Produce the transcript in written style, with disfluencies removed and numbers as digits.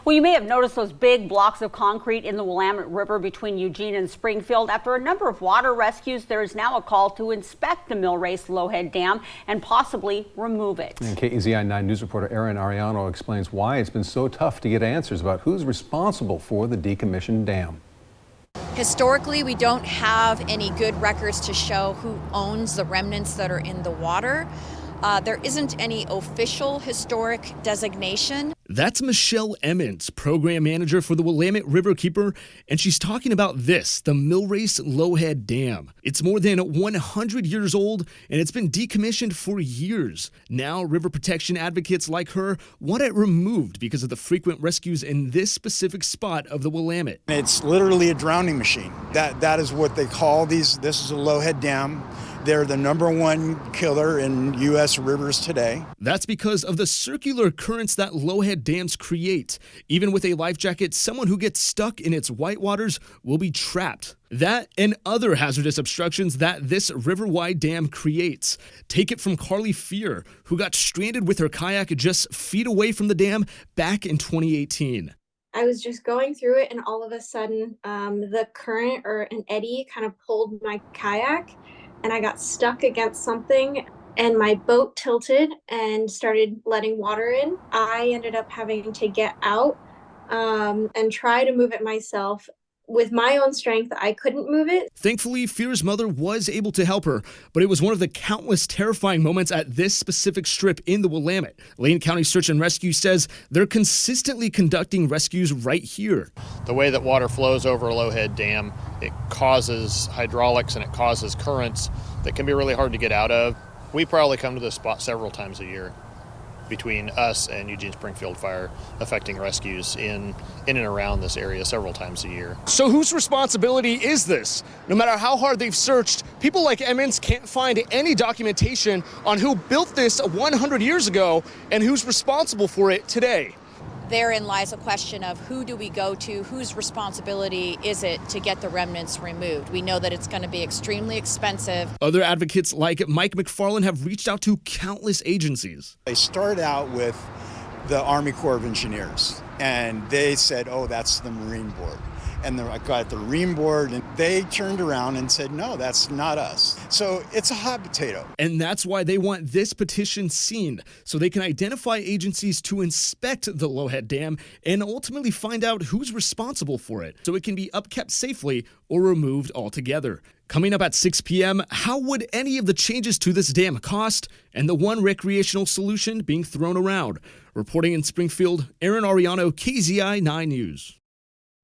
Well, you may have noticed those big blocks of concrete in the Willamette River between Eugene and Springfield. After a number of water rescues, there is now a call to inspect the Millrace Low Head Dam and possibly remove it. And KEZI 9 News reporter Erin Ariano explains why it's been so tough to get answers about who's responsible for the decommissioned dam. Historically, we don't have any good records to show who owns the remnants that are in the water. There isn't any official historic designation. That's Michelle Emmons, program manager for the Willamette River Keeper, and she's talking about this, the Millrace Low Head Dam. It's more than 100 years old, and it's been decommissioned for years. Now, river protection advocates like her want it removed because of the frequent rescues in this specific spot of the Willamette. It's literally a drowning machine. That is what they call these. This is a low head dam. They're the #1 killer in U.S. rivers today. That's because of the circular currents that low head dams create. Even with a life jacket, someone who gets stuck in its whitewaters will be trapped. That and other hazardous obstructions that this river-wide dam creates. Take it from Carly Fear, who got stranded with her kayak just feet away from the dam back in 2018. I was just going through it, and all of a sudden, the current or an eddy kind of pulled my kayak, and I got stuck against something, and my boat tilted and started letting water in. I ended up having to get out and try to move it myself. With my own strength, I couldn't move it. Thankfully, Fear's mother was able to help her, but it was one of the countless terrifying moments at this specific strip in the Willamette. Lane County Search and Rescue says they're consistently conducting rescues right here. The way that water flows over a low head dam, it causes hydraulics and it causes currents that can be really hard to get out of. We probably come to this spot several times a year between us and Eugene Springfield Fire, affecting rescues in and around this area several times a year. So whose responsibility is this? No matter how hard they've searched, people like Emmons can't find any documentation on who built this 100 years ago and who's responsible for it today. Therein lies a question of who do we go to, whose responsibility is it to get the remnants removed? We know that it's going to be extremely expensive. Other advocates like Mike McFarland have reached out to countless agencies. They started out with the Army Corps of Engineers, and they said, oh, that's the Marine Board. And I got the Marine Board, and they turned around and said, no, that's not us. So it's a hot potato. And that's why they want this petition seen, so they can identify agencies to inspect the Low Head Dam and ultimately find out who's responsible for it, so it can be upkept safely or removed altogether. Coming up at 6 p.m., how would any of the changes to this dam cost, and the one recreational solution being thrown around? Reporting in Springfield, Erin Ariano, KEZI 9 News.